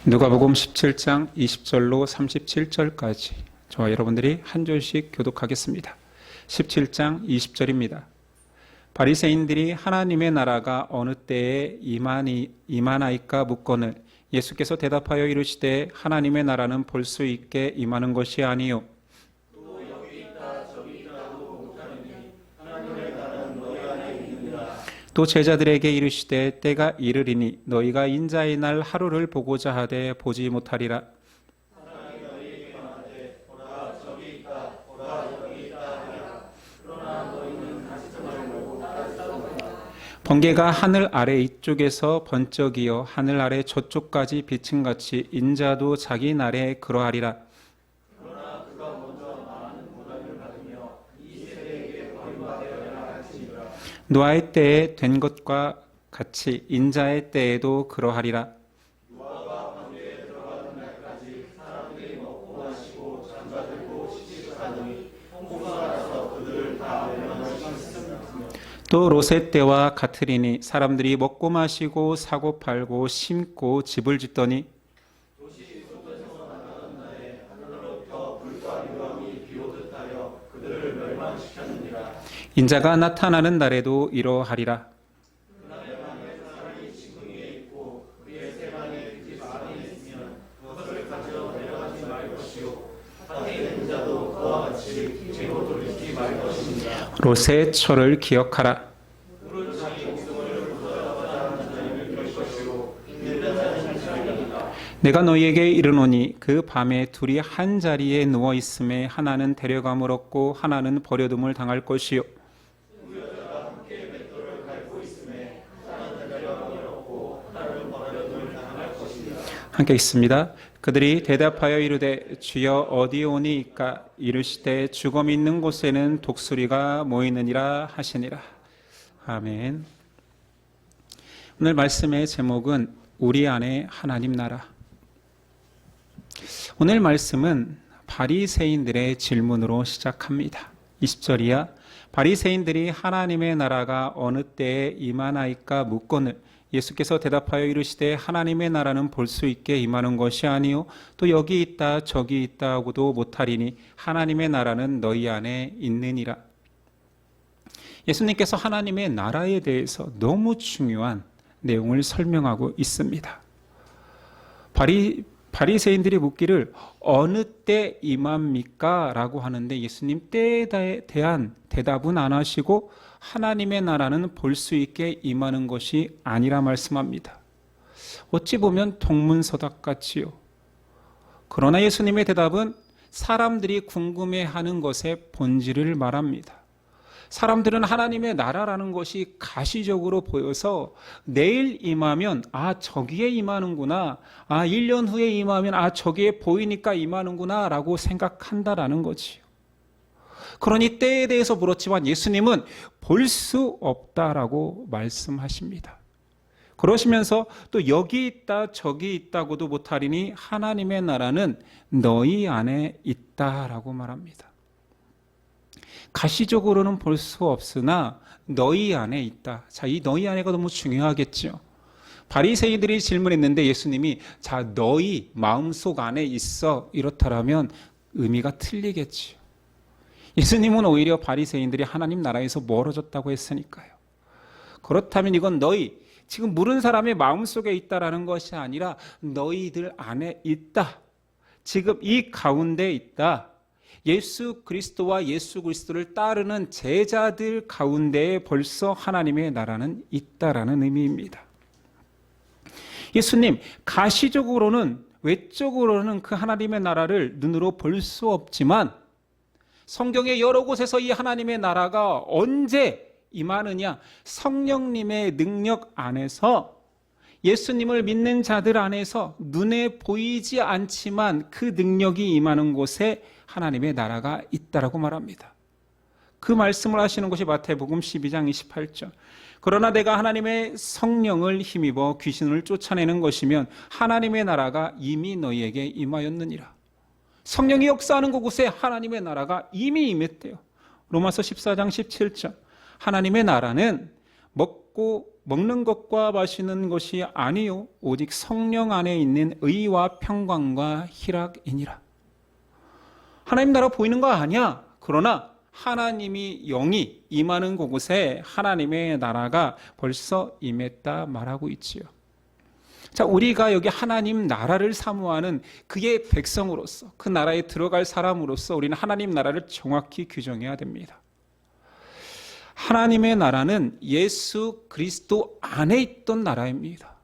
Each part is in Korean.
누가복음 17장 20절로 37절까지 저와 여러분들이 한 절씩 교독하겠습니다. 17장 20절입니다. 바리새인들이 하나님의 나라가 어느 때에 임하나이까 묻거늘 예수께서 대답하여 이르시되 하나님의 나라는 볼 수 있게 임하는 것이 아니요 또 제자들에게 이르시되 때가 이르리니 너희가 인자의 날 하루를 보고자 하되 보지 못하리라. 번개가 하늘 아래 이쪽에서 번쩍이어 하늘 아래 저쪽까지 비친 같이 인자도 자기 날에 그러하리라. 노아의 때에 된 것과 같이 인자의 때에도 그러하리라. 또 롯의 때와 같으리니 사람들이 먹고 마시고 사고 팔고 심고 집을 짓더니 인자가 나타나는 날에도 이러하리라. 롯의 철을 기억하라. 내가 너희에게 이르노니 그 밤에 둘이 한 자리에 누워 있음에 하나는 데려감을 얻고 하나는 버려둠을 당할 것이요 함께 있습니다. 그들이 대답하여 이르되 주여 어디 오니이까 이르시되 죽음 있는 곳에는 독수리가 모이느니라 하시니라. 아멘. 오늘 말씀의 제목은 우리 안에 하나님 나라. 오늘 말씀은 바리새인들의 질문으로 시작합니다. 20절이야. 바리새인들이 하나님의 나라가 어느 때에 임하나이까 묻거늘 예수께서 대답하여 이르시되 하나님의 나라는 볼 수 있게 임하는 것이 아니요 또 여기 있다 저기 있다 하고도 못하리니 하나님의 나라는 너희 안에 있느니라. 예수님께서 하나님의 나라에 대해서 너무 중요한 내용을 설명하고 있습니다. 바리새인들이 묻기를 어느 때 임합니까? 라고 하는데 예수님 때에 대한 대답은 안 하시고 하나님의 나라는 볼 수 있게 임하는 것이 아니라 말씀합니다. 어찌 보면 동문서답같지요. 그러나 예수님의 대답은 사람들이 궁금해하는 것의 본질을 말합니다. 사람들은 하나님의 나라라는 것이 가시적으로 보여서 내일 임하면 저기에 임하는구나, 1년 후에 임하면 저기에 보이니까 임하는구나 라고 생각한다라는 거지요. 그러니 때에 대해서 물었지만 예수님은 볼 수 없다라고 말씀하십니다. 그러시면서 또 여기 있다 저기 있다고도 못하리니 하나님의 나라는 너희 안에 있다라고 말합니다. 가시적으로는 볼 수 없으나 너희 안에 있다. 자, 이 너희 안에가 너무 중요하겠죠. 바리새인들이 질문했는데 예수님이 너희 마음속 안에 있어 이렇다라면 의미가 틀리겠지요. 예수님은 오히려 바리새인들이 하나님 나라에서 멀어졌다고 했으니까요. 그렇다면 이건 너희, 지금 물은 사람의 마음속에 있다라는 것이 아니라 너희들 안에 있다. 지금 이 가운데 있다. 예수 그리스도와 예수 그리스도를 따르는 제자들 가운데에 벌써 하나님의 나라는 있다라는 의미입니다. 예수님, 가시적으로는 외적으로는 그 하나님의 나라를 눈으로 볼 수 없지만 성경의 여러 곳에서 이 하나님의 나라가 언제 임하느냐? 성령님의 능력 안에서 예수님을 믿는 자들 안에서 눈에 보이지 않지만 그 능력이 임하는 곳에 하나님의 나라가 있다라고 말합니다. 그 말씀을 하시는 것이 마태복음 12장 28절. 그러나 내가 하나님의 성령을 힘입어 귀신을 쫓아내는 것이면 하나님의 나라가 이미 너희에게 임하였느니라. 성령이 역사하는 그곳에 하나님의 나라가 이미 임했대요. 로마서 14장 17절. 하나님의 나라는 먹고 먹는 것과 마시는 것이 아니요 오직 성령 안에 있는 의와 평강과 희락이니라. 하나님 나라 보이는 거 아니야. 그러나 하나님이 영이 임하는 곳에 하나님의 나라가 벌써 임했다 말하고 있지요. 자, 우리가 여기 하나님 나라를 사모하는 그의 백성으로서, 그 나라에 들어갈 사람으로서 우리는 하나님 나라를 정확히 규정해야 됩니다. 하나님의 나라는 예수 그리스도 안에 있던 나라입니다.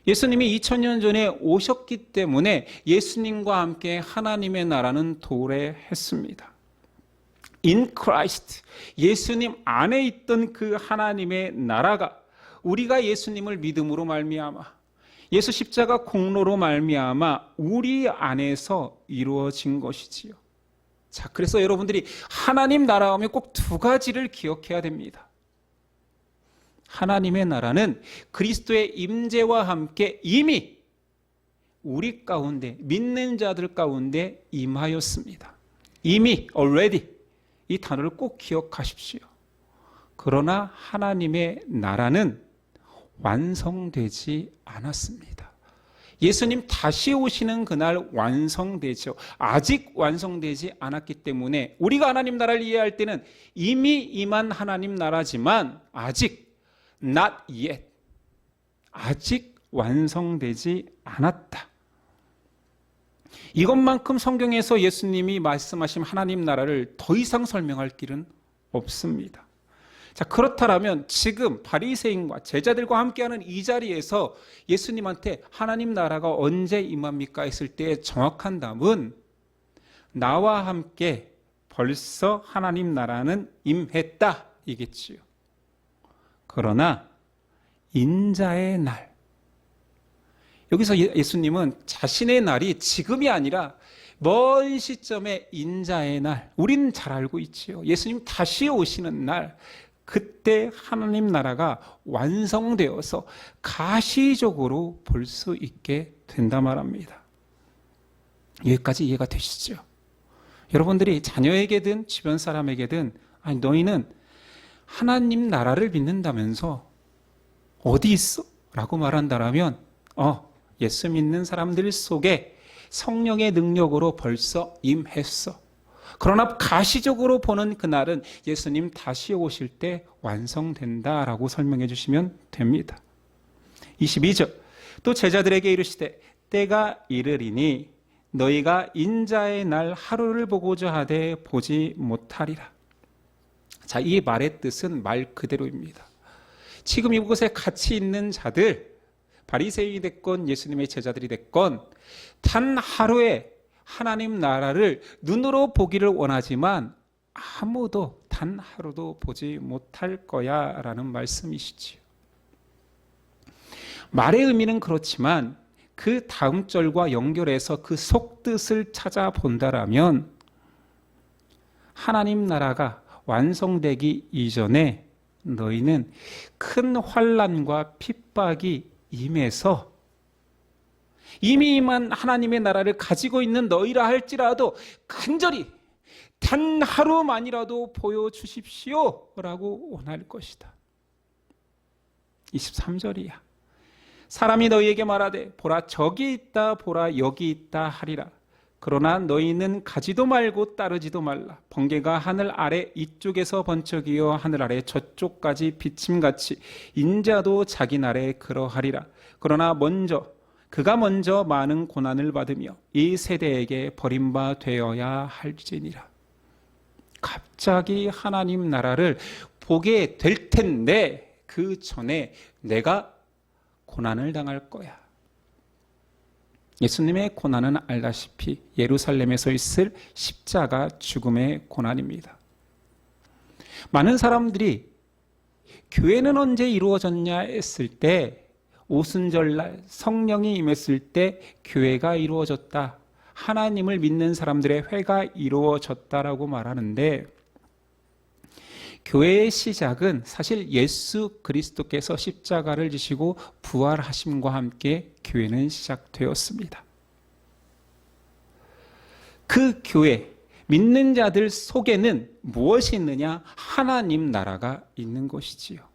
예수님이 2000년 전에 오셨기 때문에 예수님과 함께 하나님의 나라는 도래했습니다. In Christ, 예수님 안에 있던 그 하나님의 나라가 우리가 예수님을 믿음으로 말미암아, 예수 십자가 공로로 말미암아 우리 안에서 이루어진 것이지요. 자, 그래서 여러분들이 하나님 나라 하면 꼭 두 가지를 기억해야 됩니다. 하나님의 나라는 그리스도의 임재와 함께 이미 우리 가운데, 믿는 자들 가운데 임하였습니다. 이미, already, 이 단어를 꼭 기억하십시오. 그러나 하나님의 나라는 완성되지 않았습니다. 예수님 다시 오시는 그날 완성되죠. 아직 완성되지 않았기 때문에 우리가 하나님 나라를 이해할 때는 이미 임한 하나님 나라지만 아직 not yet, 아직 완성되지 않았다. 이것만큼 성경에서 예수님이 말씀하신 하나님 나라를 더 이상 설명할 길은 없습니다. 자, 그렇다면 지금 바리새인과 제자들과 함께하는 이 자리에서 예수님한테 하나님 나라가 언제 임합니까 했을 때의 정확한 답은 나와 함께 벌써 하나님 나라는 임했다 이겠지요. 그러나 인자의 날, 여기서 예수님은 자신의 날이 지금이 아니라 먼 시점의 인자의 날, 우리는 잘 알고 있지요. 예수님 다시 오시는 날, 그때 하나님 나라가 완성되어서 가시적으로 볼 수 있게 된다 말합니다. 여기까지 이해가 되시죠? 여러분들이 자녀에게든 주변 사람에게든 아니 너희는 하나님 나라를 믿는다면서 어디 있어? 라고 말한다라면 예수 믿는 사람들 속에 성령의 능력으로 벌써 임했어. 그러나 가시적으로 보는 그날은 예수님 다시 오실 때 완성된다라고 설명해 주시면 됩니다. 22절, 또 제자들에게 이르시되 때가 이르리니 너희가 인자의 날 하루를 보고자 하되 보지 못하리라. 자, 이 말의 뜻은 말 그대로입니다. 지금 이곳에 같이 있는 자들, 바리새인이 됐건 예수님의 제자들이 됐건 단 하루에 하나님 나라를 눈으로 보기를 원하지만 아무도 단 하루도 보지 못할 거야 라는 말씀이시지요. 말의 의미는 그렇지만 그 다음 절과 연결해서 그 속뜻을 찾아본다라면 하나님 나라가 완성되기 이전에 너희는 큰 환난과 핍박이 임해서 이미 임한 하나님의 나라를 가지고 있는 너희라 할지라도 간절히 단 하루만이라도 보여주십시오 라고 원할 것이다. 23절이야. 사람이 너희에게 말하되 보라 저기 있다 보라 여기 있다 하리라. 그러나 너희는 가지도 말고 따르지도 말라. 번개가 하늘 아래 이쪽에서 번쩍이어 하늘 아래 저쪽까지 비침같이 인자도 자기 날에 그러하리라. 그러나 그가 먼저 많은 고난을 받으며 이 세대에게 버림바 되어야 할지니라. 갑자기 하나님 나라를 보게 될 텐데 그 전에 내가 고난을 당할 거야. 예수님의 고난은 알다시피 예루살렘에서 있을 십자가 죽음의 고난입니다. 많은 사람들이 교회는 언제 이루어졌냐 했을 때 오순절날 성령이 임했을 때 교회가 이루어졌다. 하나님을 믿는 사람들의 회가 이루어졌다라고 말하는데 교회의 시작은 사실 예수 그리스도께서 십자가를 지시고 부활하심과 함께 교회는 시작되었습니다. 그 교회, 믿는 자들 속에는 무엇이 있느냐? 하나님 나라가 있는 것이지요.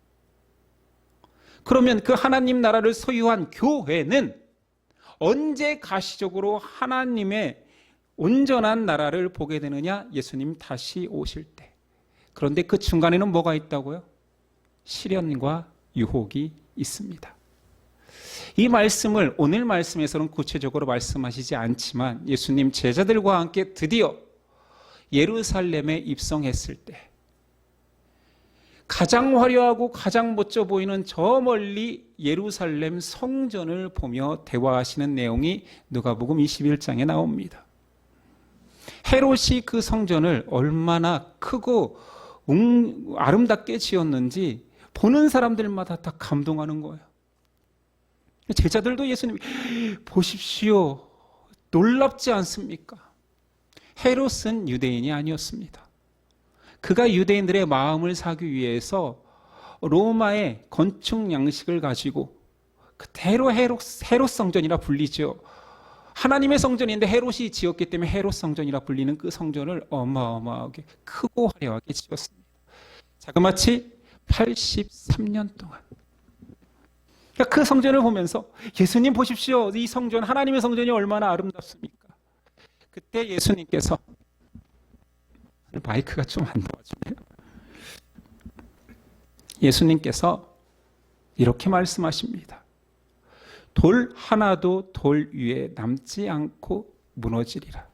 그러면 그 하나님 나라를 소유한 교회는 언제 가시적으로 하나님의 온전한 나라를 보게 되느냐? 예수님 다시 오실 때. 그런데 그 중간에는 뭐가 있다고요? 시련과 유혹이 있습니다. 이 말씀을 오늘 말씀에서는 구체적으로 말씀하시지 않지만 예수님 제자들과 함께 드디어 예루살렘에 입성했을 때 가장 화려하고 가장 멋져 보이는 저 멀리 예루살렘 성전을 보며 대화하시는 내용이 누가복음 21장에 나옵니다. 헤롯이 그 성전을 얼마나 크고 아름답게 지었는지 보는 사람들마다 다 감동하는 거예요. 제자들도 예수님 보십시오. 놀랍지 않습니까? 헤롯은 유대인이 아니었습니다. 그가 유대인들의 마음을 사기 위해서 로마의 건축 양식을 가지고 그대로 헤롯 성전이라 불리죠. 하나님의 성전인데 헤롯이 지었기 때문에 헤롯 성전이라 불리는 그 성전을 어마어마하게 크고 화려하게 지었습니다. 자그마치 83년 동안. 그 성전을 보면서 예수님 보십시오. 이 성전, 하나님의 성전이 얼마나 아름답습니까? 그때 예수님께서 마이크가 좀 안 나와주네요. 예수님께서 이렇게 말씀하십니다. 돌 하나도 돌 위에 남지 않고 무너지리라.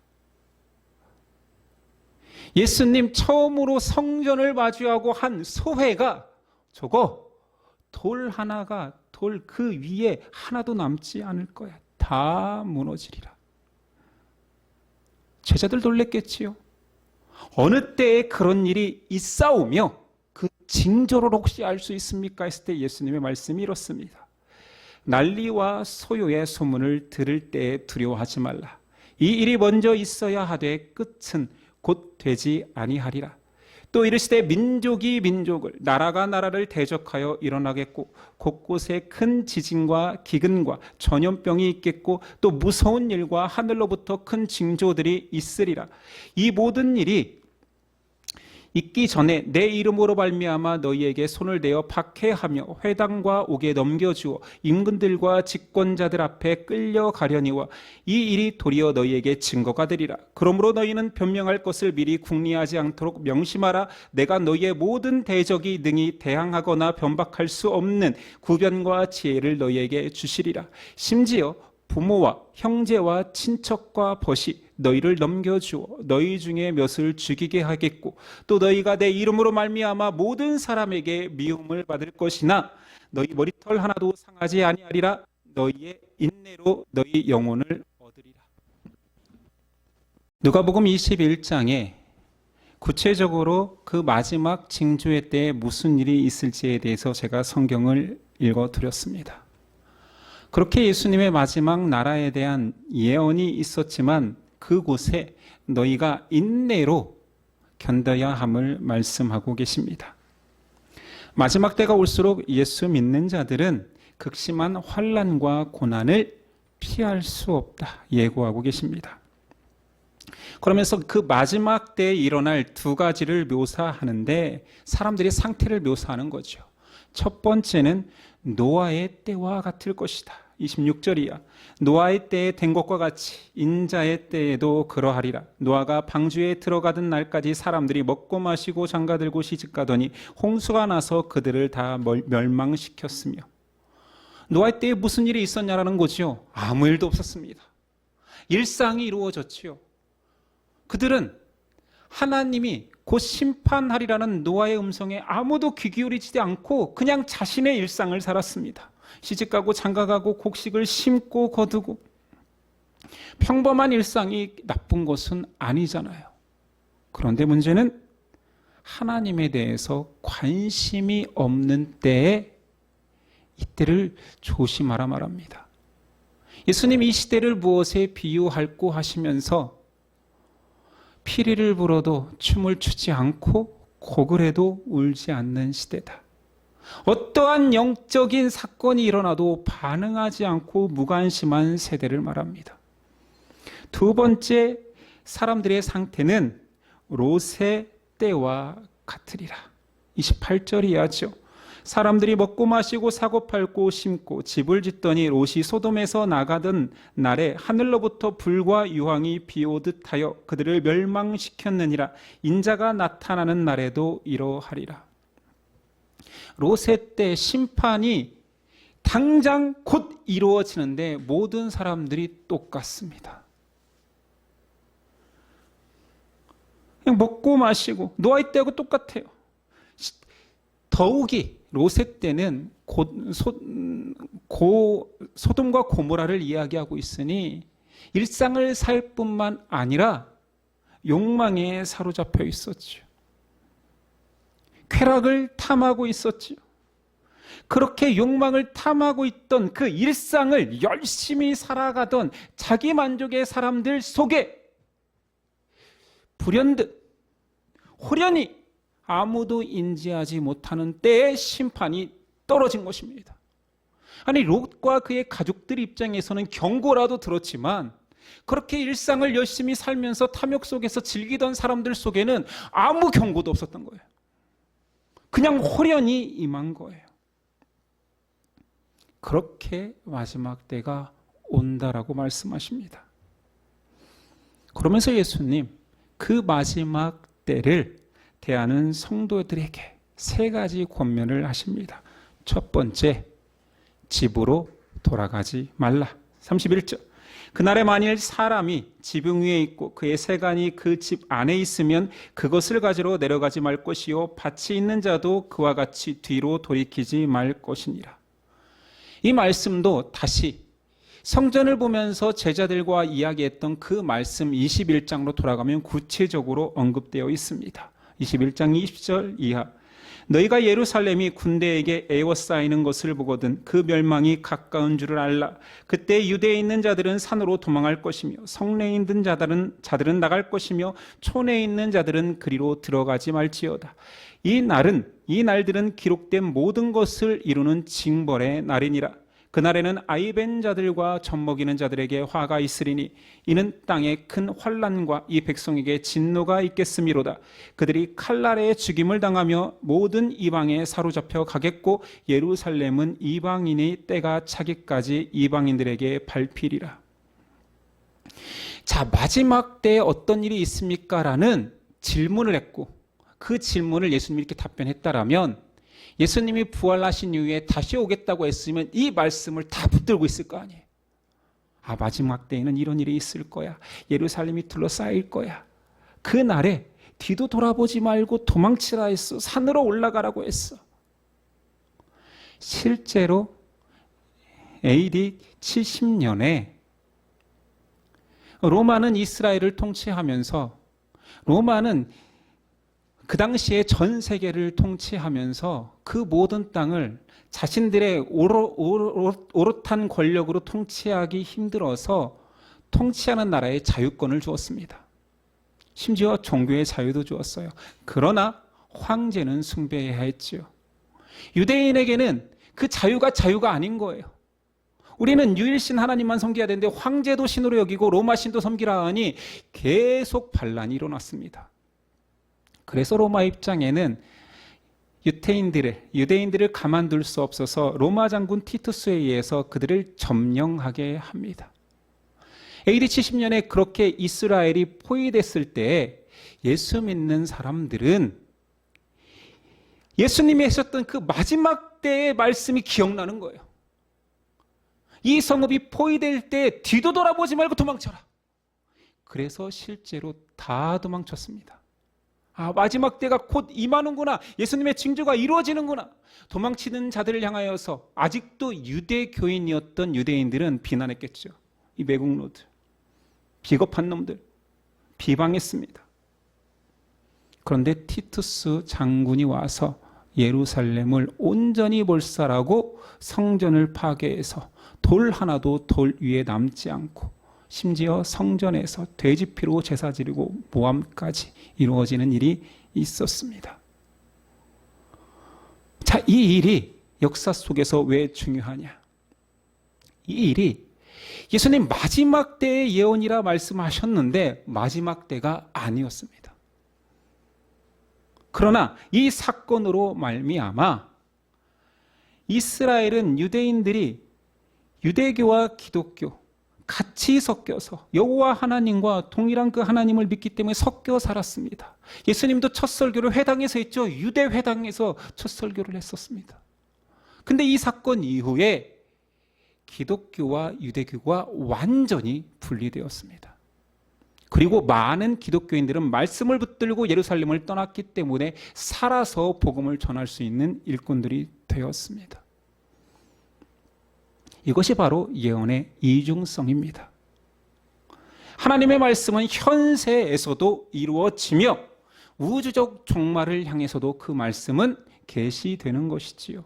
예수님 처음으로 성전을 마주하고 한 소회가 저거 돌 하나가 돌 그 위에 하나도 남지 않을 거야. 다 무너지리라. 제자들 놀랬겠지요. 어느 때에 그런 일이 있사오며 그 징조를 혹시 알 수 있습니까? 했을 때 예수님의 말씀이 이렇습니다. 난리와 소요의 소문을 들을 때에 두려워하지 말라. 이 일이 먼저 있어야 하되 끝은 곧 되지 아니하리라. 또 이르시되 민족이 민족을 나라가 나라를 대적하여 일어나겠고 곳곳에 큰 지진과 기근과 전염병이 있겠고 또 무서운 일과 하늘로부터 큰 징조들이 있으리라. 이 모든 일이 있기 전에 내 이름으로 발미암아 너희에게 손을 대어 박해하며 회당과 옥에 넘겨주어 임금들과 집권자들 앞에 끌려가려니와 이 일이 도리어 너희에게 증거가 되리라. 그러므로 너희는 변명할 것을 미리 궁리하지 않도록 명심하라. 내가 너희의 모든 대적이 능히 대항하거나 변박할 수 없는 구변과 지혜를 너희에게 주시리라. 심지어 부모와 형제와 친척과 벗이 너희를 넘겨주어 너희 중에 몇을 죽이게 하겠고 또 너희가 내 이름으로 말미암아 모든 사람에게 미움을 받을 것이나 너희 머리털 하나도 상하지 아니하리라. 너희의 인내로 너희 영혼을 얻으리라. 누가복음 21장에 구체적으로 그 마지막 징조의 때에 무슨 일이 있을지에 대해서 제가 성경을 읽어드렸습니다. 그렇게 예수님의 마지막 나라에 대한 예언이 있었지만 그곳에 너희가 인내로 견뎌야 함을 말씀하고 계십니다. 마지막 때가 올수록 예수 믿는 자들은 극심한 환난과 고난을 피할 수 없다 예고하고 계십니다. 그러면서 그 마지막 때에 일어날 두 가지를 묘사하는데 사람들의 상태를 묘사하는 거죠. 첫 번째는 노아의 때와 같을 것이다. 26절이야. 노아의 때에 된 것과 같이 인자의 때에도 그러하리라. 노아가 방주에 들어가던 날까지 사람들이 먹고 마시고 장가들고 시집가더니 홍수가 나서 그들을 다 멸망시켰으며. 노아의 때에 무슨 일이 있었냐라는 거죠. 아무 일도 없었습니다. 일상이 이루어졌지요. 그들은 하나님이 곧 심판하리라는 노아의 음성에 아무도 귀 기울이지 않고 그냥 자신의 일상을 살았습니다. 시집가고 장가가고 곡식을 심고 거두고 평범한 일상이 나쁜 것은 아니잖아요. 그런데 문제는 하나님에 대해서 관심이 없는 때에 이때를 조심하라 말합니다. 예수님 이 시대를 무엇에 비유할고 하시면서 피리를 불어도 춤을 추지 않고 곡을 해도 울지 않는 시대다. 어떠한 영적인 사건이 일어나도 반응하지 않고 무관심한 세대를 말합니다. 두 번째, 사람들의 상태는 롯의 때와 같으리라. 28절이 하죠. 사람들이 먹고 마시고 사고 팔고 심고 집을 짓더니 롯이 소돔에서 나가던 날에 하늘로부터 불과 유황이 비오듯 하여 그들을 멸망시켰느니라. 인자가 나타나는 날에도 이러하리라. 롯의 때 심판이 당장 곧 이루어지는데 모든 사람들이 똑같습니다. 그냥 먹고 마시고 노아의 때하고 똑같아요. 더욱이 롯의 때는 소돔과 고모라를 이야기하고 있으니 일상을 살 뿐만 아니라 욕망에 사로잡혀 있었죠. 쾌락을 탐하고 있었죠. 그렇게 욕망을 탐하고 있던 그 일상을 열심히 살아가던 자기 만족의 사람들 속에 불현듯 호련히 아무도 인지하지 못하는 때에 심판이 떨어진 것입니다. 아니, 롯과 그의 가족들 입장에서는 경고라도 들었지만 그렇게 일상을 열심히 살면서 탐욕 속에서 즐기던 사람들 속에는 아무 경고도 없었던 거예요. 그냥 호련히 임한 거예요. 그렇게 마지막 때가 온다라고 말씀하십니다. 그러면서 예수님 그 마지막 때를 대하는 성도들에게 세 가지 권면을 하십니다. 첫 번째, 집으로 돌아가지 말라. 31절. 그날에 만일 사람이 지붕 위에 있고 그의 세간이 그 집 안에 있으면 그것을 가지러 내려가지 말 것이요 밭이 있는 자도 그와 같이 뒤로 돌이키지 말 것이니라. 이 말씀도 다시 성전을 보면서 제자들과 이야기했던 그 말씀 21장으로 돌아가면 구체적으로 언급되어 있습니다. 21장 20절 이하. 너희가 예루살렘이 군대에게 에워싸이는 것을 보거든 그 멸망이 가까운 줄을 알라. 그때 유대에 있는 자들은 산으로 도망할 것이며 성내에 있는 자들은 나갈 것이며 촌에 있는 자들은 그리로 들어가지 말지어다. 이 날들은 기록된 모든 것을 이루는 징벌의 날이니라. 그날에는 아이벤 자들과 젖먹이는 자들에게 화가 있으리니 이는 땅에 큰 환난과 이 백성에게 진노가 있겠음이로다. 그들이 칼날에 죽임을 당하며 모든 이방에 사로잡혀 가겠고 예루살렘은 이방인의 때가 차기까지 이방인들에게 밟히리라. 자, 마지막 때에 어떤 일이 있습니까? 라는 질문을 했고 그 질문을 예수님이 이렇게 답변했다라면 예수님이 부활하신 이후에 다시 오겠다고 했으면 이 말씀을 다 붙들고 있을 거 아니에요. 아, 마지막 때에는 이런 일이 있을 거야. 예루살렘이 둘러싸일 거야. 그 날에 뒤도 돌아보지 말고 도망치라 했어. 산으로 올라가라고 했어. 실제로 AD 70년에 로마는 이스라엘을 통치하면서 로마는 그 당시에 전 세계를 통치하면서 그 모든 땅을 자신들의 오롯한 권력으로 통치하기 힘들어서 통치하는 나라에 자유권을 주었습니다. 심지어 종교의 자유도 주었어요. 그러나 황제는 숭배해야 했지요. 유대인에게는 그 자유가 아닌 거예요. 우리는 유일신 하나님만 섬겨야 되는데 황제도 신으로 여기고 로마 신도 섬기라 하니 계속 반란이 일어났습니다. 그래서 로마 입장에는 유대인들을 가만둘 수 없어서 로마 장군 티투스에 의해서 그들을 점령하게 합니다. AD 70년에 그렇게 이스라엘이 포위됐을 때 예수 믿는 사람들은 예수님이 하셨던 그 마지막 때의 말씀이 기억나는 거예요. 이 성읍이 포위될 때 뒤도 돌아보지 말고 도망쳐라. 그래서 실제로 다 도망쳤습니다. 아, 마지막 때가 곧 임하는구나. 예수님의 징조가 이루어지는구나. 도망치는 자들을 향하여서 아직도 유대교인이었던 유대인들은 비난했겠죠. 이 매국노들, 비겁한 놈들, 비방했습니다. 그런데 티투스 장군이 와서 예루살렘을 온전히 몰살하고 성전을 파괴해서 돌 하나도 돌 위에 남지 않고 심지어 성전에서 돼지피로 제사 지르고 모함까지 이루어지는 일이 있었습니다. 자, 이 일이 역사 속에서 왜 중요하냐? 이 일이 예수님 마지막 때의 예언이라 말씀하셨는데 마지막 때가 아니었습니다. 그러나 이 사건으로 말미암아 이스라엘은 유대인들이 유대교와 기독교 같이 섞여서 여호와 하나님과 동일한 그 하나님을 믿기 때문에 섞여 살았습니다. 예수님도 첫 설교를 회당에서 했죠. 유대 회당에서 첫 설교를 했었습니다. 근데 이 사건 이후에 기독교와 유대교가 완전히 분리되었습니다. 그리고 많은 기독교인들은 말씀을 붙들고 예루살렘을 떠났기 때문에 살아서 복음을 전할 수 있는 일꾼들이 되었습니다. 이것이 바로 예언의 이중성입니다. 하나님의 말씀은 현세에서도 이루어지며 우주적 종말을 향해서도 그 말씀은 계시되는 것이지요.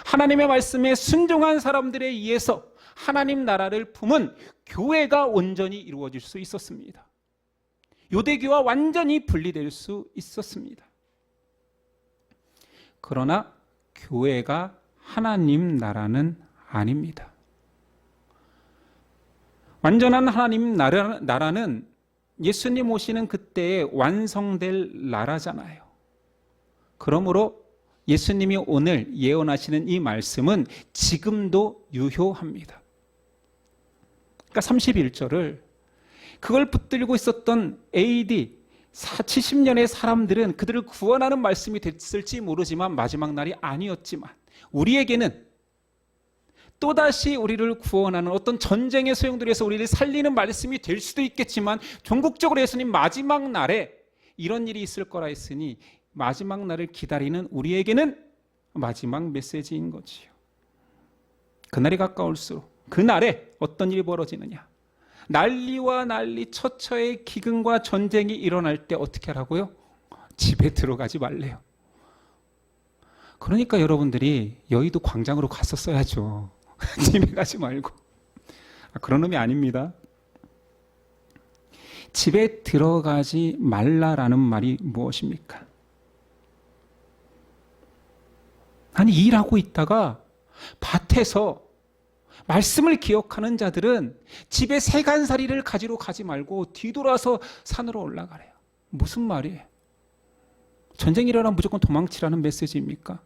하나님의 말씀에 순종한 사람들에 의해서 하나님 나라를 품은 교회가 온전히 이루어질 수 있었습니다. 유대교와 완전히 분리될 수 있었습니다. 그러나 교회가 하나님 나라는 아닙니다. 완전한 하나님 나라는 예수님 오시는 그때에 완성될 나라잖아요. 그러므로 예수님이 오늘 예언하시는 이 말씀은 지금도 유효합니다. 그러니까 31절을 그걸 붙들고 있었던 AD 70년의 사람들은 그들을 구원하는 말씀이 됐을지 모르지만 마지막 날이 아니었지만 우리에게는 또다시 우리를 구원하는 어떤 전쟁의 소용돌이에서 우리를 살리는 말씀이 될 수도 있겠지만 종국적으로 예수님 마지막 날에 이런 일이 있을 거라 했으니 마지막 날을 기다리는 우리에게는 마지막 메시지인 거지요. 그날이 가까울수록 그날에 어떤 일이 벌어지느냐, 난리와 난리 처처의 기근과 전쟁이 일어날 때 어떻게 하라고요? 집에 들어가지 말래요. 그러니까 여러분들이 여의도 광장으로 갔었어야죠. 집에 가지 말고. 그런 의미 아닙니다. 집에 들어가지 말라라는 말이 무엇입니까? 아니, 일하고 있다가 밭에서 말씀을 기억하는 자들은 집에 세간살이를 가지러 가지 말고 뒤돌아서 산으로 올라가래요. 무슨 말이에요? 전쟁이 일어나면 무조건 도망치라는 메시지입니까?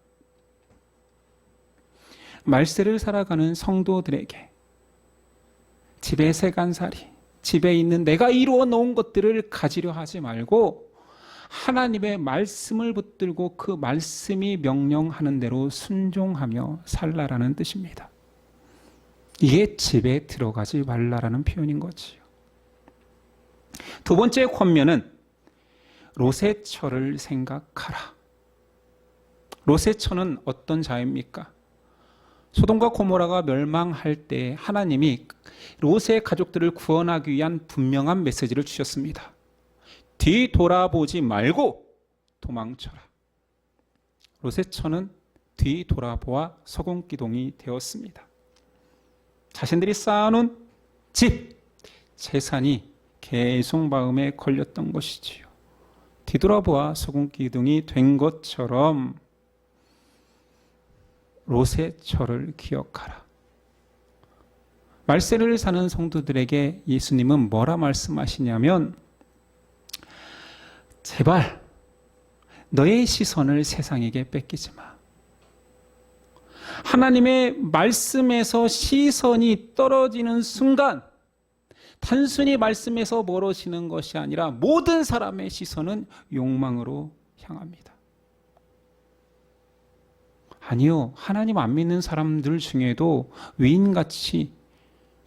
말세를 살아가는 성도들에게 집에 세간살이, 집에 있는 내가 이루어 놓은 것들을 가지려 하지 말고 하나님의 말씀을 붙들고 그 말씀이 명령하는 대로 순종하며 살라라는 뜻입니다. 이게 집에 들어가지 말라라는 표현인 거지요. 두 번째 권면은 롯의 생각하라. 롯의 처는 어떤 자입니까? 소돔과 고모라가 멸망할 때 하나님이 롯의 가족들을 구원하기 위한 분명한 메시지를 주셨습니다. 뒤돌아보지 말고 도망쳐라. 롯의 처는 뒤돌아보아 서공기동이 되었습니다. 자신들이 쌓아놓은 집, 재산이 계속마음에 걸렸던 것이지요. 뒤돌아보아 서공기둥이 된 것처럼 롯의 처를 기억하라. 말세를 사는 성도들에게 예수님은 뭐라 말씀하시냐면 제발 너의 시선을 세상에게 뺏기지 마. 하나님의 말씀에서 시선이 떨어지는 순간 단순히 말씀에서 멀어지는 것이 아니라 모든 사람의 시선은 욕망으로 향합니다. 아니요, 하나님 안 믿는 사람들 중에도 위인같이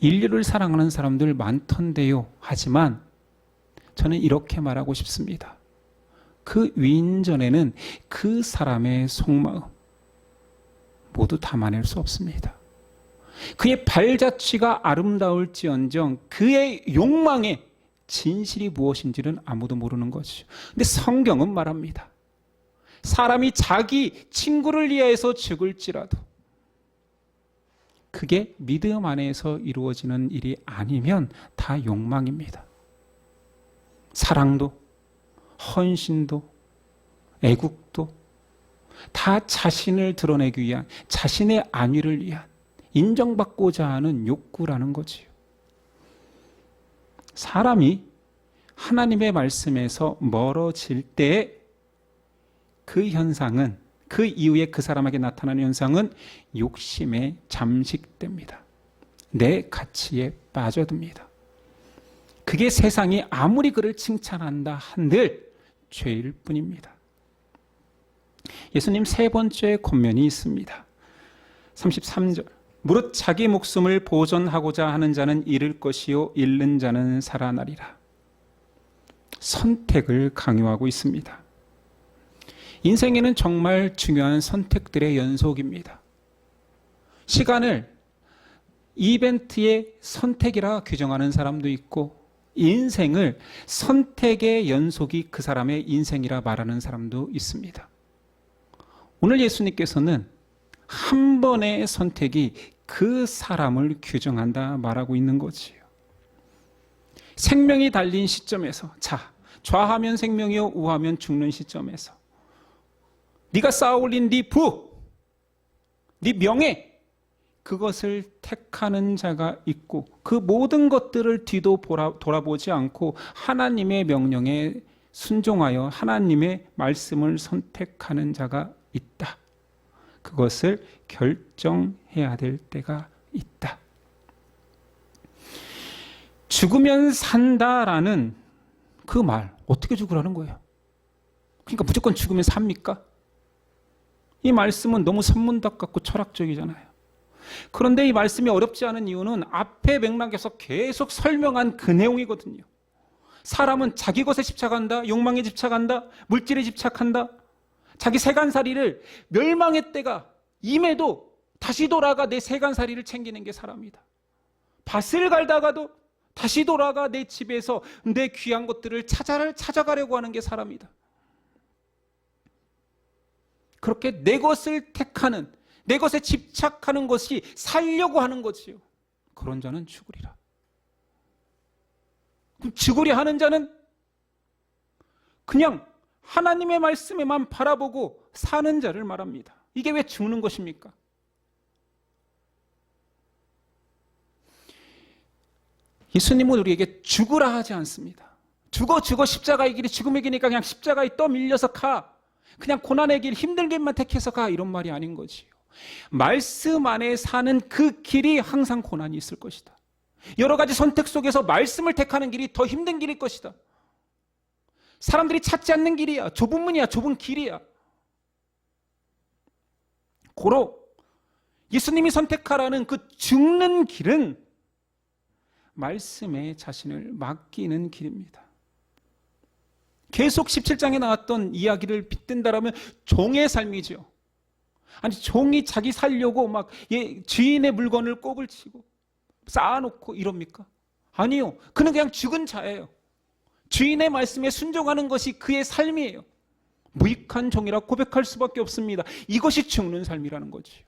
인류를 사랑하는 사람들 많던데요. 하지만 저는 이렇게 말하고 싶습니다. 그 위인전에는 그 사람의 속마음 모두 담아낼 수 없습니다. 그의 발자취가 아름다울지언정 그의 욕망의 진실이 무엇인지는 아무도 모르는 거죠. 근데 성경은 말합니다. 사람이 자기 친구를 위하여서 죽을지라도 그게 믿음 안에서 이루어지는 일이 아니면 다 욕망입니다. 사랑도, 헌신도, 애국도 다 자신을 드러내기 위한, 자신의 안위를 위한, 인정받고자 하는 욕구라는 거지요. 사람이 하나님의 말씀에서 멀어질 때 그 현상은 그 이후에 그 사람에게 나타나는 현상은 욕심에 잠식됩니다. 내 가치에 빠져듭니다. 그게 세상이 아무리 그를 칭찬한다 한들 죄일 뿐입니다. 예수님 세 번째 권면이 있습니다. 33절. 무릇 자기 목숨을 보존하고자 하는 자는 잃을 것이요 잃는 자는 살아나리라. 선택을 강요하고 있습니다. 인생에는 정말 중요한 선택들의 연속입니다. 시간을 이벤트의 선택이라 규정하는 사람도 있고, 인생을 선택의 연속이 그 사람의 인생이라 말하는 사람도 있습니다. 오늘 예수님께서는 한 번의 선택이 그 사람을 규정한다 말하고 있는 거지요. 생명이 달린 시점에서, 자, 좌하면 생명이요 우하면 죽는 시점에서 네가 쌓아올린 네 부, 네 명예, 그것을 택하는 자가 있고 그 모든 것들을 뒤도 돌아보지 않고 하나님의 명령에 순종하여 하나님의 말씀을 선택하는 자가 있다. 그것을 결정해야 될 때가 있다. 죽으면 산다라는 그 말, 어떻게 죽으라는 거예요? 그러니까 무조건 죽으면 삽니까? 이 말씀은 너무 선문답 같고 철학적이잖아요. 그런데 이 말씀이 어렵지 않은 이유는 앞에 맥락에서 계속 설명한 그 내용이거든요. 사람은 자기 것에 집착한다, 욕망에 집착한다, 물질에 집착한다. 자기 세간살이를 멸망의 때가 임해도 다시 돌아가 내 세간살이를 챙기는 게 사람이다. 밭을 갈다가도 다시 돌아가 내 집에서 내 귀한 것들을 찾아가려고 하는 게 사람이다. 그렇게 내 것을 택하는, 내 것에 집착하는 것이 살려고 하는 거지요. 그런 자는 죽으리라. 그럼 죽으려 하는 자는 그냥 하나님의 말씀에만 바라보고 사는 자를 말합니다. 이게 왜 죽는 것입니까? 예수님은 우리에게 죽으라 하지 않습니다. 죽어 십자가의 길이 죽음의 길이니까 그냥 십자가에 떠밀려서 가. 그냥 고난의 길, 힘든 길만 택해서 가. 이런 말이 아닌 거지요. 말씀 안에 사는 그 길이 항상 고난이 있을 것이다. 여러 가지 선택 속에서 말씀을 택하는 길이 더 힘든 길일 것이다. 사람들이 찾지 않는 길이야. 좁은 문이야. 좁은 길이야. 고로 예수님이 선택하라는 그 죽는 길은 말씀에 자신을 맡기는 길입니다. 계속 17장에 나왔던 이야기를 빗댄다라면 종의 삶이죠. 아니, 종이 자기 살려고 막 주인의 물건을 꼽을 치고 쌓아놓고 이럽니까? 아니요. 그는 그냥 죽은 자예요. 주인의 말씀에 순종하는 것이 그의 삶이에요. 무익한 종이라 고백할 수밖에 없습니다. 이것이 죽는 삶이라는 거지요.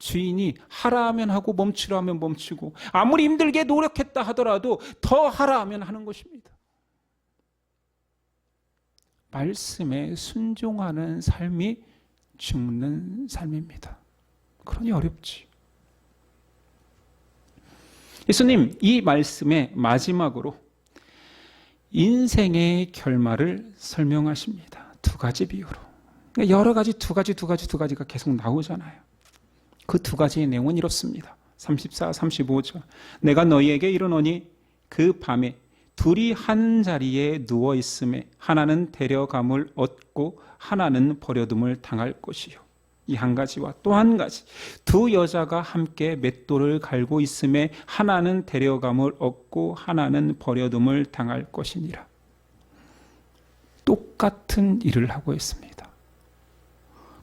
주인이 하라 하면 하고 멈추라 하면 멈추고 아무리 힘들게 노력했다 하더라도 더 하라 하면 하는 것입니다. 말씀에 순종하는 삶이 죽는 삶입니다. 그러니 어렵지. 예수님 이 말씀의 마지막으로 인생의 결말을 설명하십니다. 두 가지 비유로. 그러니까 여러 가지 두 가지가 계속 나오잖아요. 그 두 가지의 내용은 이렇습니다. 34, 35절. 내가 너희에게 이르노니 그 밤에 둘이 한 자리에 누워 있음에 하나는 데려감을 얻고 하나는 버려둠을 당할 것이요. 이 한 가지와 또 한 가지. 두 여자가 함께 맷돌을 갈고 있음에 하나는 데려감을 얻고 하나는 버려둠을 당할 것이니라. 똑같은 일을 하고 있습니다.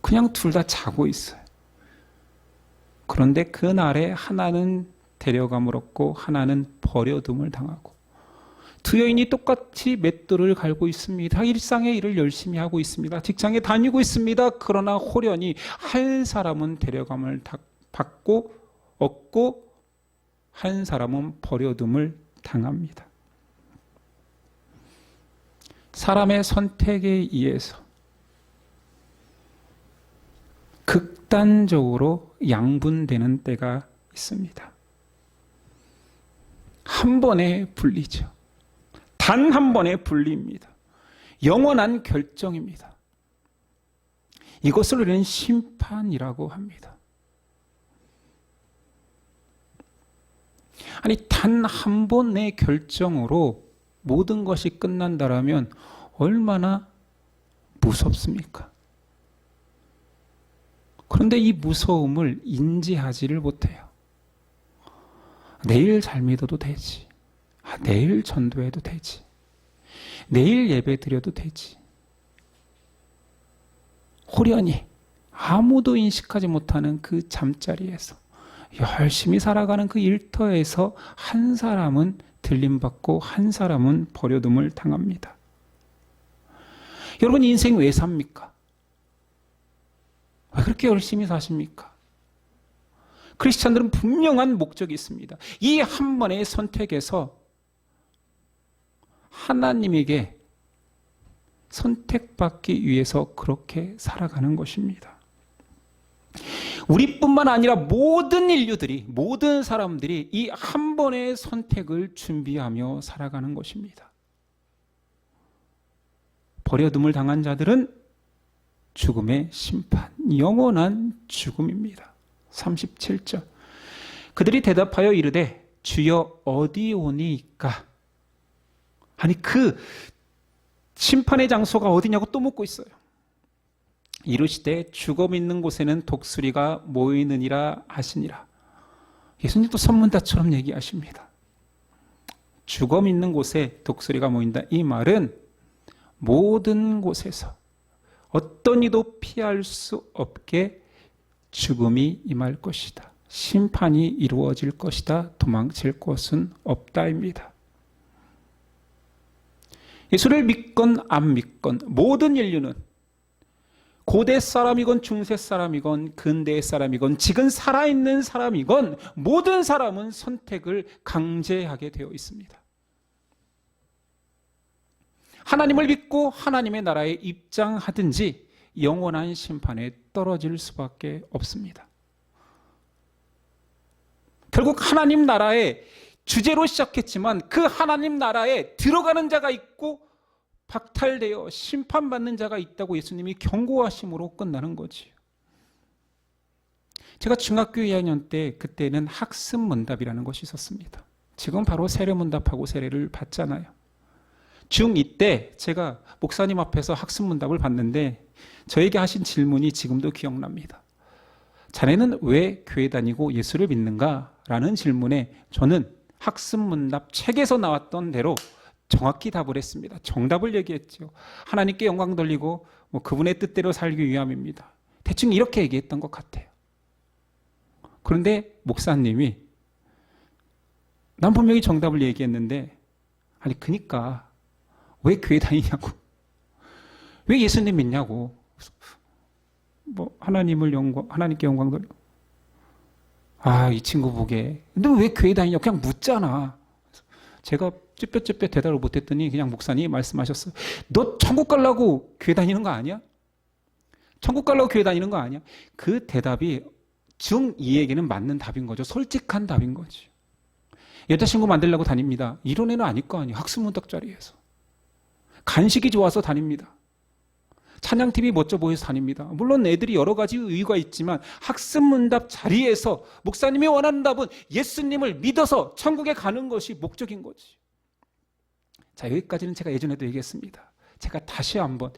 그냥 둘 다 자고 있어요. 그런데 그날에 하나는 데려감을 얻고 하나는 버려둠을 당하고 두 여인이 똑같이 맷돌을 갈고 있습니다. 일상의 일을 열심히 하고 있습니다. 직장에 다니고 있습니다. 그러나 호련히 한 사람은 데려감을 받고 얻고 한 사람은 버려둠을 당합니다. 사람의 선택에 의해서 극단적으로 양분되는 때가 있습니다. 한 번에 분리죠. 단 한 번의 분리입니다. 영원한 결정입니다. 이것을 우리는 심판이라고 합니다. 아니, 단 한 번의 결정으로 모든 것이 끝난다라면 얼마나 무섭습니까? 그런데 이 무서움을 인지하지를 못해요. 내일 잘 믿어도 되지. 내일 전도해도 되지. 내일 예배 드려도 되지. 호련히 아무도 인식하지 못하는 그 잠자리에서 열심히 살아가는 그 일터에서 한 사람은 들림받고 한 사람은 버려둠을 당합니다. 여러분, 인생 왜 삽니까? 왜 그렇게 열심히 사십니까? 크리스찬들은 분명한 목적이 있습니다. 이 한 번의 선택에서 하나님에게 선택받기 위해서 그렇게 살아가는 것입니다. 우리뿐만 아니라 모든 인류들이, 모든 사람들이 이 한 번의 선택을 준비하며 살아가는 것입니다. 버려둠을 당한 자들은 죽음의 심판, 영원한 죽음입니다. 37절. 그들이 대답하여 이르되 주여 어디 오니이까? 아니, 그 심판의 장소가 어디냐고 또 묻고 있어요. 이르시되 죽음 있는 곳에는 독수리가 모이느니라 하시니라. 예수님도 선문답처럼 얘기하십니다. 죽음 있는 곳에 독수리가 모인다. 이 말은 모든 곳에서 어떤 이도 피할 수 없게 죽음이 임할 것이다. 심판이 이루어질 것이다. 도망칠 곳은 없다입니다. 예수를 믿건 안 믿건 모든 인류는 고대 사람이건 중세 사람이건 근대 사람이건 지금 살아있는 사람이건 모든 사람은 선택을 강제하게 되어 있습니다. 하나님을 믿고 하나님의 나라에 입장하든지 영원한 심판에 떨어질 수밖에 없습니다. 결국 하나님 나라의 주제로 시작했지만 그 하나님 나라에 들어가는 자가 있고 박탈되어 심판받는 자가 있다고 예수님이 경고하심으로 끝나는 거지요. 제가 중학교 2학년 때 그때는 학습문답이라는 것이 있었습니다. 지금 바로 세례문답하고 세례를 받잖아요. 중2 때 제가 목사님 앞에서 학습문답을 받는데 저에게 하신 질문이 지금도 기억납니다. 자네는 왜 교회 다니고 예수를 믿는가? 라는 질문에 저는 학습문답 책에서 나왔던 대로 정확히 답을 했습니다. 정답을 얘기했죠. 하나님께 영광 돌리고 그분의 뜻대로 살기 위함입니다. 대충 이렇게 얘기했던 것 같아요. 그런데 목사님이 난 분명히 정답을 얘기했는데 아니 그니까 왜 교회 다니냐고, 왜 예수님 믿냐고, 하나님께 영광 돌리고, 이 친구 보게 너 왜 교회 다니냐고 그냥 묻잖아. 제가 쭈뼛쭈뼛 대답을 못했더니 그냥 목사님이 말씀하셨어요. 너 천국 가려고 교회 다니는 거 아니야? 천국 가려고 교회 다니는 거 아니야? 그 대답이 중2에게는 맞는 답인 거죠. 솔직한 답인 거지. 여자친구 만들려고 다닙니다. 이런 애는 아닐 거 아니에요. 학습문답 자리에서. 간식이 좋아서 다닙니다. 찬양팀이 멋져 보여서 다닙니다. 물론 애들이 여러 가지 의유가 있지만 학습문답 자리에서 목사님이 원하는 답은 예수님을 믿어서 천국에 가는 것이 목적인 거지. 자, 여기까지는 제가 예전에도 얘기했습니다. 제가 다시 한번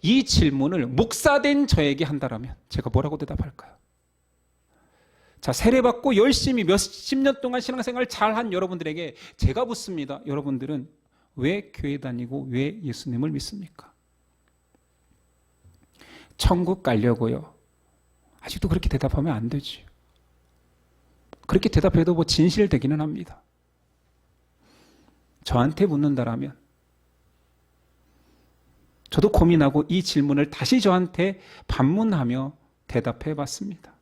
이 질문을 목사된 저에게 한다면 제가 뭐라고 대답할까요? 자, 세례받고 열심히 몇십 년 동안 신앙생활 잘한 여러분들에게 제가 묻습니다. 여러분들은 왜 교회 다니고 왜 예수님을 믿습니까? 천국 가려고요. 아직도 그렇게 대답하면 안 되지. 그렇게 대답해도 진실되기는 합니다. 저한테 묻는다라면 저도 고민하고 이 질문을 다시 저한테 반문하며 대답해 봤습니다.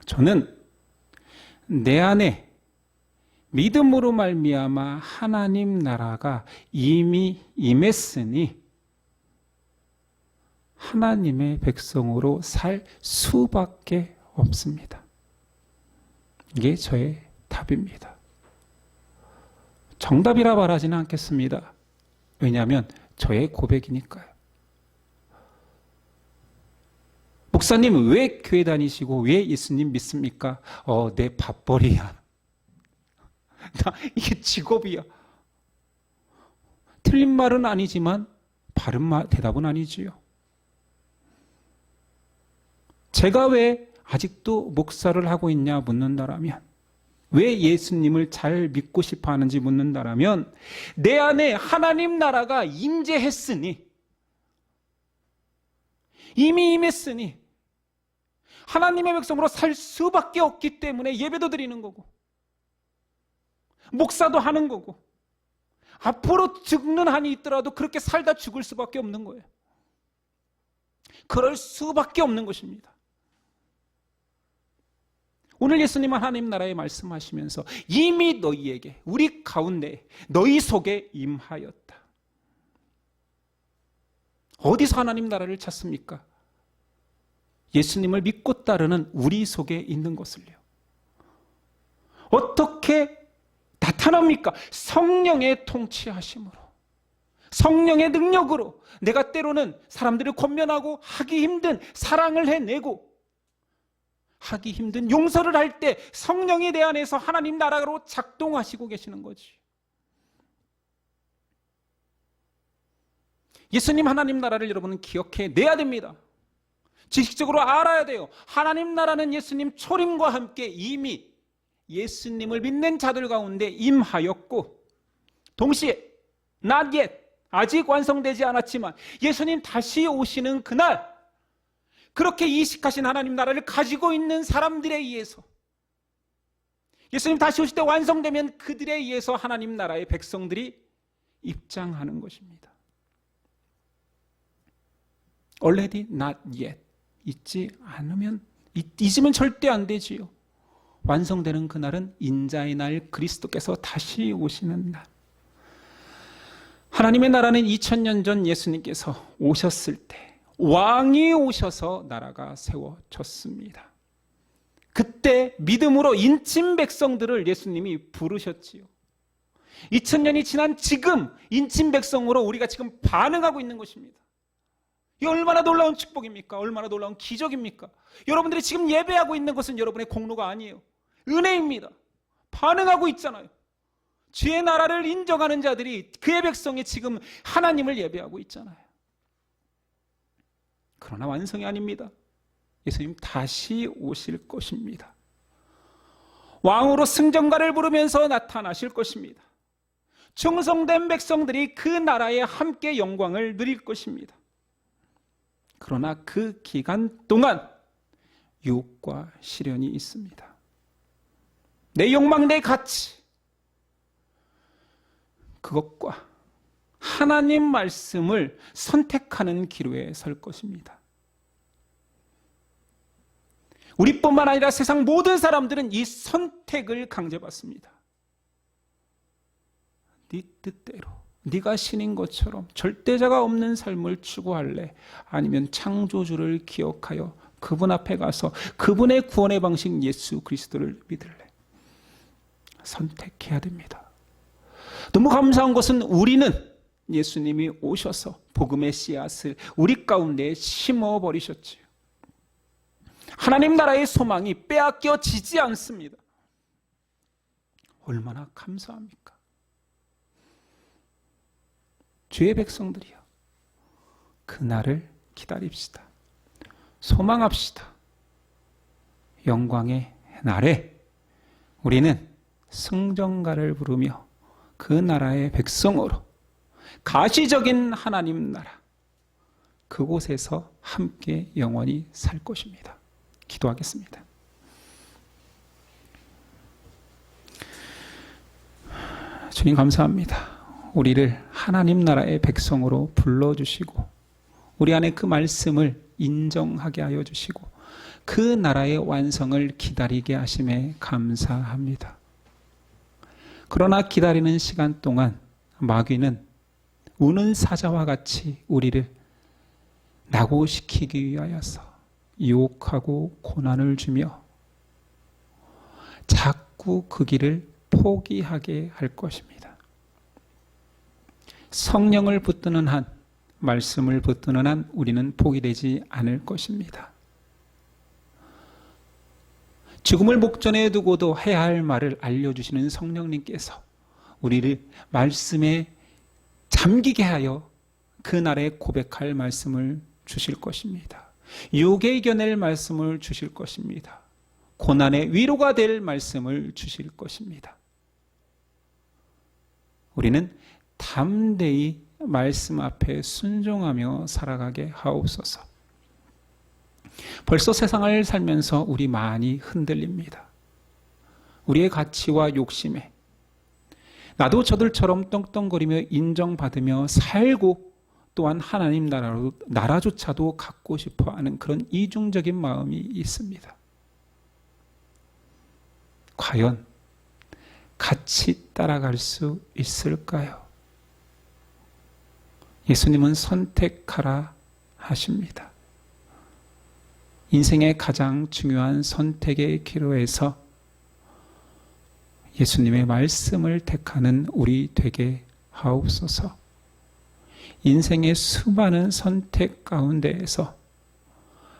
저는 내 안에 믿음으로 말미암아 하나님 나라가 이미 임했으니 하나님의 백성으로 살 수밖에 없습니다. 이게 저의 답입니다. 정답이라 말하지는 않겠습니다. 왜냐하면 저의 고백이니까요. 목사님 왜 교회 다니시고 왜 예수님 믿습니까? 내 밥벌이야. 나 이게 직업이야. 틀린 말은 아니지만 바른 대답은 아니지요. 제가 왜 아직도 목사를 하고 있냐 묻는다라면, 왜 예수님을 잘 믿고 싶어 하는지 묻는다라면, 내 안에 하나님 나라가 임재했으니, 이미 임했으니 하나님의 백성으로 살 수밖에 없기 때문에 예배도 드리는 거고 목사도 하는 거고 앞으로 죽는 한이 있더라도 그렇게 살다 죽을 수밖에 없는 거예요. 그럴 수밖에 없는 것입니다. 오늘 예수님은 하나님 나라에 말씀하시면서 이미 너희에게, 우리 가운데, 너희 속에 임하였다. 어디서 하나님 나라를 찾습니까? 예수님을 믿고 따르는 우리 속에 있는 것을요. 어떻게 나타납니까? 성령의 통치하심으로, 성령의 능력으로. 내가 때로는 사람들을 권면하고 하기 힘든 사랑을 해내고 하기 힘든 용서를 할 때 성령이 내 안에서 하나님 나라로 작동하시고 계시는 거지. 예수님 하나님 나라를 여러분은 기억해내야 됩니다. 지식적으로 알아야 돼요. 하나님 나라는 예수님 초림과 함께 이미 예수님을 믿는 자들 가운데 임하였고, 동시에 not yet, 아직 완성되지 않았지만 예수님 다시 오시는 그날, 그렇게 이식하신 하나님 나라를 가지고 있는 사람들에 의해서, 예수님 다시 오실 때 완성되면 그들에 의해서 하나님 나라의 백성들이 입장하는 것입니다. already not yet, 잊지 않으면, 잊으면 절대 안 되지요. 완성되는 그날은 인자의 날, 그리스도께서 다시 오시는 날. 하나님의 나라는 2000년 전 예수님께서 오셨을 때 왕이 오셔서 나라가 세워졌습니다. 그때 믿음으로 인친 백성들을 예수님이 부르셨지요. 2000년이 지난 지금 인친 백성으로 우리가 지금 반응하고 있는 것입니다. 이 얼마나 놀라운 축복입니까? 얼마나 놀라운 기적입니까? 여러분들이 지금 예배하고 있는 것은 여러분의 공로가 아니에요. 은혜입니다. 반응하고 있잖아요. 주의 나라를 인정하는 자들이, 그의 백성이 지금 하나님을 예배하고 있잖아요. 그러나 완성이 아닙니다. 예수님 다시 오실 것입니다. 왕으로 승전가를 부르면서 나타나실 것입니다. 충성된 백성들이 그 나라에 함께 영광을 누릴 것입니다. 그러나 그 기간 동안 유혹과 시련이 있습니다. 내 욕망, 내 가치, 그것과 하나님 말씀을 선택하는 기로에 설 것입니다. 우리뿐만 아니라 세상 모든 사람들은 이 선택을 강제받습니다. 네 뜻대로, 네가 신인 것처럼 절대자가 없는 삶을 추구할래? 아니면 창조주를 기억하여 그분 앞에 가서 그분의 구원의 방식 예수 그리스도를 믿을래? 선택해야 됩니다. 너무 감사한 것은 우리는 예수님이 오셔서 복음의 씨앗을 우리 가운데 심어버리셨지요. 하나님 나라의 소망이 빼앗겨지지 않습니다. 얼마나 감사합니까? 주의 백성들이여, 그날을 기다립시다. 소망합시다. 영광의 날에 우리는 승전가를 부르며 그 나라의 백성으로 가시적인 하나님 나라, 그곳에서 함께 영원히 살 것입니다. 기도하겠습니다. 주님 감사합니다. 우리를 하나님 나라의 백성으로 불러주시고 우리 안에 그 말씀을 인정하게 하여 주시고 그 나라의 완성을 기다리게 하심에 감사합니다. 그러나 기다리는 시간 동안 마귀는 우는 사자와 같이 우리를 낙오시키기 위하여서 유혹하고 고난을 주며 자꾸 그 길을 포기하게 할 것입니다. 성령을 붙드는 한, 말씀을 붙드는 한 우리는 포기되지 않을 것입니다. 죽음을 목전에 두고도 해야 할 말을 알려주시는 성령님께서 우리를 말씀에 잠기게 하여 그날에 고백할 말씀을 주실 것입니다. 유혹에 이겨낼 말씀을 주실 것입니다. 고난의 위로가 될 말씀을 주실 것입니다. 우리는 담대히 말씀 앞에 순종하며 살아가게 하옵소서. 벌써 세상을 살면서 우리 많이 흔들립니다. 우리의 가치와 욕심에 나도 저들처럼 떵떵거리며 인정받으며 살고 또한 하나님 나라조차도 갖고 싶어하는 그런 이중적인 마음이 있습니다. 과연 같이 따라갈 수 있을까요? 예수님은 선택하라 하십니다. 인생의 가장 중요한 선택의 기로에서 예수님의 말씀을 택하는 우리 되게 하옵소서. 인생의 수많은 선택 가운데에서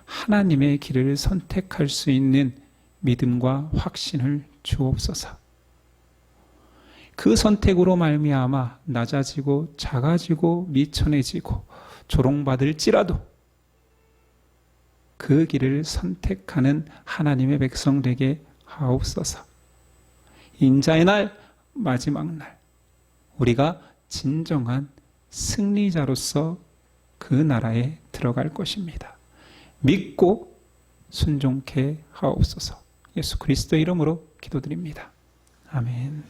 하나님의 길을 선택할 수 있는 믿음과 확신을 주옵소서. 그 선택으로 말미암아 낮아지고 작아지고 미천해지고 조롱받을지라도 그 길을 선택하는 하나님의 백성 되게 하옵소서. 인자의 날, 마지막 날, 우리가 진정한 승리자로서 그 나라에 들어갈 것입니다. 믿고 순종케 하옵소서. 예수 그리스도 이름으로 기도드립니다. 아멘.